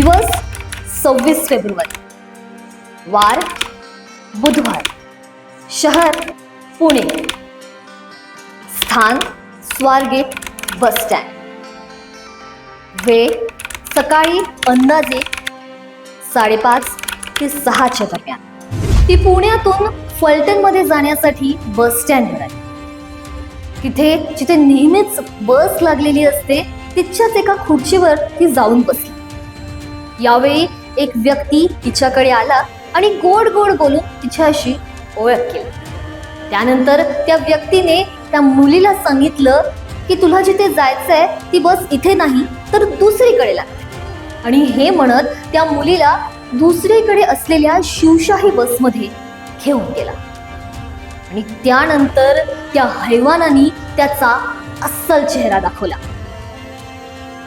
दिवस 26 फेब्रुवारी, वार बुधवार, शहर पुणे, स्थान स्वारगेट बस स्टँड, वेळ सकाळी अंदाजे 5:30 ते 6च्या दरम्यान। ती पुण्यातून फलटणमध्ये जाण्यासाठी बस स्टँडवर आली। तिथे जिथे नेहमीच बस लागलेली असते तिच्याच एका खुर्चीवर ती जाऊन बसली। यावेळी एक व्यक्ती तिच्याकडे आला आणि गोड गोड बोलून तिच्याशी ओळख केली। त्यानंतर त्या व्यक्तीने त्या मुलीला सांगितलं की तुला जिथे जायचंय ती बस इथे नाही तर दुसरीकडे लागते, आणि हे म्हणत त्या मुलीला दुसरीकडे असलेल्या शिवशाही बसमध्ये घेऊन गेला। आणि त्यानंतर त्या हैवानाने त्याचा अस्सल चेहरा दाखवला।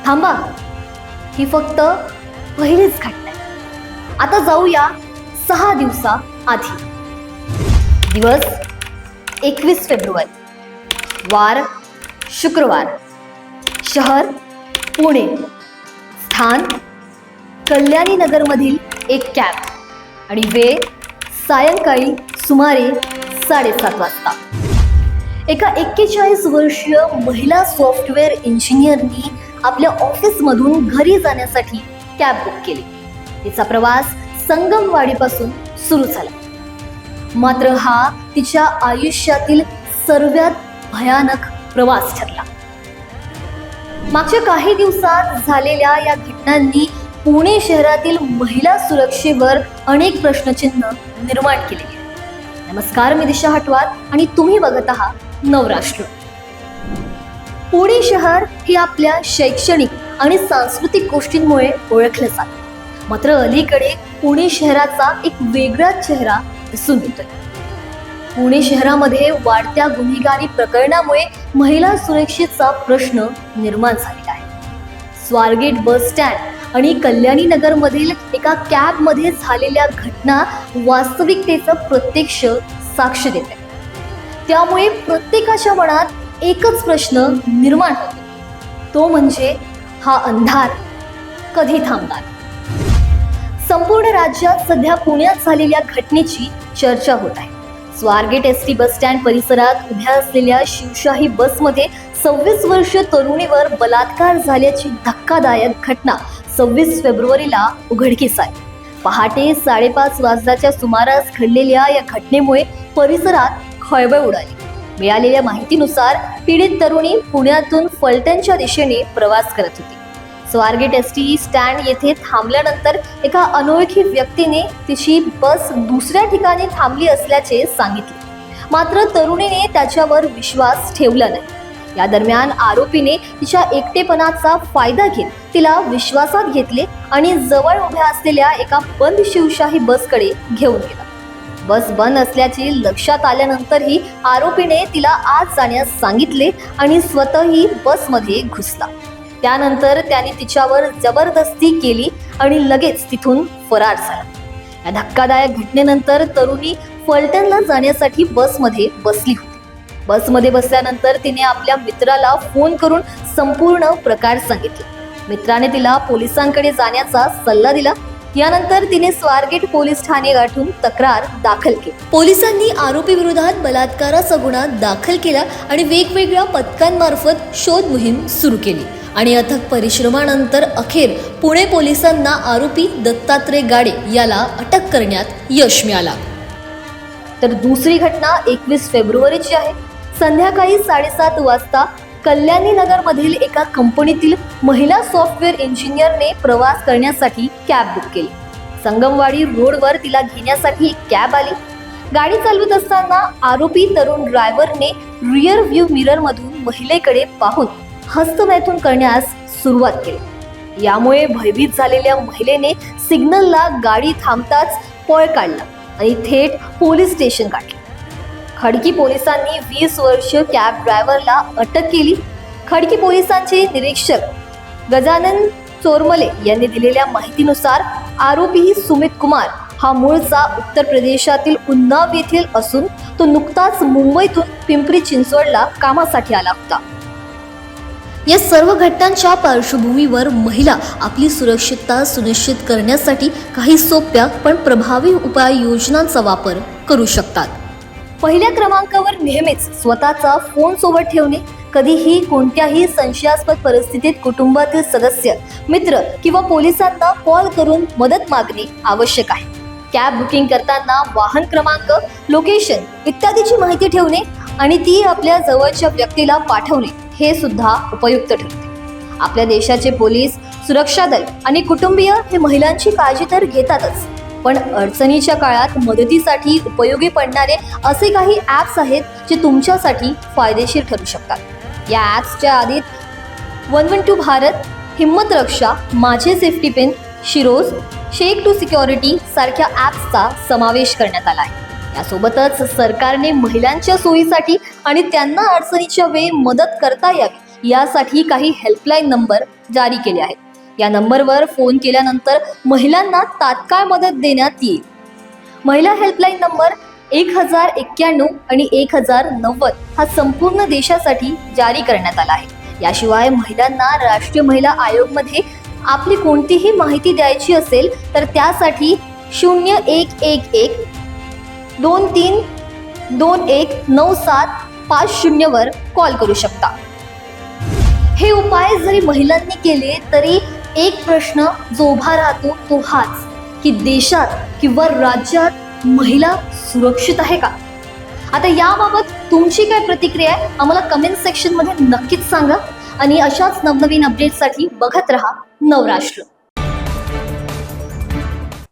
थांबा, ही फक्त पहिलीच घटना आहे। आता जाऊया 6 दिवसाआधी। दिवस 21 फेब्रुवारी, वार शुक्रवार, शहर पुणे, स्थान कल्याणी नगरमधील एक कॅब, आणि वेळ सायंकाळी सुमारे 7:30 वाजता। एका 41 वर्षीय महिला सॉफ्टवेअर इंजिनियरनी आपल्या ऑफिसमधून घरी जाण्यासाठी कॅब बुक केली। तिचा प्रवास संगमवाडीपासून सुरू झाला। मात्र हा तिच्या आयुष्यातील सर्वात भयानक प्रवास ठरला। मागच्या काही दिवसात झालेल्या या घटनांनी पुणे शहरातील महिला सुरक्षेवर अनेक प्रश्नचिन्ह निर्माण केलेली आहेत। नमस्कार, मी दिशा हटवार आणि तुम्ही बघत आहात नवराष्ट्र। पुणे शहर हे आपल्या शैक्षणिक आणि सांस्कृतिक गोष्टींमुळे ओळखलं जातं। मात्र अलीकडे पुणे शहराचा एक वेगळाच चेहरा दिसून येतोय। पुणे शहरामध्ये वाढत्या गुन्हेगारी प्रकरणामुळे महिला सुरक्षेचा प्रश्न निर्माण झालेला आहे। स्वारगेट बस स्टँड आणि कल्याणी नगरमधील एका कॅबमध्ये झालेल्या घटना वास्तविकतेचं प्रत्यक्ष साक्ष देत आहे। त्यामुळे प्रत्येकाच्या मनात एकच प्रश्न निर्माण होतो, तो म्हणजे हा अंधार कधी थांबणार। संपूर्ण राज्यात सध्या पुण्यात झालेल्या घटनेची चर्चा होत आहे। स्वारगेट एसटी बस स्टँड परिसरात उभ्या असलेल्या शिवशाही बसमध्ये 26 वर्षीय तरुणीवर बलात्कार झाल्याची धक्कादायक घटना 26 फेब्रुवारीला उघडकीस आली। पहाटे 5:30 वाजताच्या सुमारास घडलेल्या या घटनेमुळे परिसरात खळबळ उडाली। मिळालेल्या माहितीनुसार पीडित तरुणी पुण्यातून फलटणच्या दिशेने प्रवास करत होती। स्वारगेट एसटी स्टँड येथे थांबल्यानंतर एका अनोळखी व्यक्तीने तिची बस दुसऱ्या ठिकाणी थांबली असल्याचे सांगितले। मात्र तरुणीने त्याच्यावर विश्वास ठेवला नाही। या दरम्यान आरोपीने तिच्या एकटेपणाचा फायदा घेत तिला विश्वासात घेतले आणि जवळ उभ्या असलेल्या एका बंद शिवशाही बसकडे घेऊन गेला। बस बंद असल्याचे लक्षात आल्यानंतरही आरोपीने तिला आत जाण्यास सांगितले आणि स्वतःही बसमध्ये घुसला। त्यानंतर त्याने तिच्यावर जबरदस्ती केली आणि लगेच तिथून फरार झाला। या धक्कादायक घटनेनंतर तरुणी फलटणला जाण्यासाठी बसमध्ये बसली होती। बसमध्ये बसल्यानंतर तिने आपल्या मित्राला फोन करून संपूर्ण प्रकार सांगितला। मित्राने तिला पोलिसांकडे जाण्याचा सल्ला दिला। यानंतर तिने स्वारगेट पोलीस ठाणे गाठून तक्रार दाखल केली। पोलिसांनी आरोपी विरोधात बलात्काराचा गुन्हा दाखल केला आणि वेगवेगळ्या पथकांमार्फत शोध मोहीम सुरू केली आणि अथक परिश्रमानंतर अखेर पुणे पोलिसांना आरोपी दत्तात्रय गाडे याला अटक करण्यात यश मिळाला। तर दुसरी घटना 21 फेब्रुवारीची आहे। संध्याकाळी 7:30 वाजता कल्याणी नगरमधील एका कंपनीतील महिला सॉफ्टवेअर इंजिनियरने प्रवास करण्यासाठी कॅब बुक केली। संगमवाडी रोडवर तिला घेण्यासाठी एक कॅब आली। गाडी चालवत असताना आरोपी तरुण ड्रायव्हरने रिअर व्ह्यू मिरर मधून महिलेकडे पाहून हस्तमैथून करण्यास सुरुवात केली। यामुळे भयभीत झालेल्या महिलेने सिग्नलला गाडी थांबताच पळ काढला आणि थेट पोलीस स्टेशन गाठले। खडकी पोलिसांनी 20 वर्षीय कॅब ड्रायव्हरला अटक केली। खडकी पोलिसांचे निरीक्षक गजानन चोरमले यांनी दिलेल्या माहितीनुसार आरोपी सुमित कुमार हा मूळचा उत्तर प्रदेशातील उन्नाव येथील असून तो नुकताच मुंबईतून पिंपरी चिंचवडला कामासाठी आला होता। या सर्व घटनांच्या पार्श्वभूमीवर महिला आपली सुरक्षितता सुनिश्चित करण्यासाठी काही सोप्या पण प्रभावी उपाययोजनांचा वापर करू शकतात. पहिल्या क्रमांकावर नेहमीच स्वतःचा फोन सोबत ठेवणे. कधीही कोणत्याही संशयास्पद परिस्थितीत कुटुंबातील सदस्य, मित्र किंवा पोलिसांना कॉल करून मदत मागणे आवश्यक आहे. कॅब बुकिंग करताना वाहन क्रमांक, लोकेशन इत्यादीची माहिती ठेवणे आणि ती आपल्या जवळच्या व्यक्तीला पाठवणे हे सुद्धा उपयुक्त ठरते. आपल्या देशाचे पोलीस, सुरक्षा दल आणि कुटुंबीय हे महिलांची काळजी तर घेतातच, पण अडचणीच्या काळात मदतीसाठी उपयोगी पडणारे असे काही ॲप्स आहेत जे तुमच्यासाठी फायदेशीर ठरू शकतात. या ॲप्सच्या आधीत 112 भारत, हिम्मत रक्षा, माझे safety pin, Sheroes, shake to security सारख्या ॲप्सचा समावेश करण्यात आला आहे. यासोबतच सरकारने महिलांच्या सोयीसाठी आणि त्यांना अडचणीच्या वेळी मदत करता यावी यासाठी काही हेल्पलाईन नंबर जारी केले आहेत. या नंबरवर फोन केल्यानंतर महिलांना तात्काळ मदत देण्यात येईल. महिला हेल्पलाईन नंबर 1091 आणि 1090 हा संपूर्ण देशासाठी जारी करण्यात आला आहे. याशिवाय महिलांना राष्ट्रीय महिला आयोगमध्ये आपली कोणतीही माहिती द्यायची असेल तर त्यासाठी 0111 23219750 वर कॉल करू शकता. हे उपाय जरी महिलांनी केले तरी एक प्रश्न जो उभा राहतो तो हाच की देशात किंवा राज्यात महिला सुरक्षित आहे का? आता याबाबत तुमची काय प्रतिक्रिया आहे आम्हाला कमेंट सेक्शन मध्ये नक्कीच सांगा आणि अशाच नवनवीन अपडेटसाठी बघत रहा नवराष्ट्र.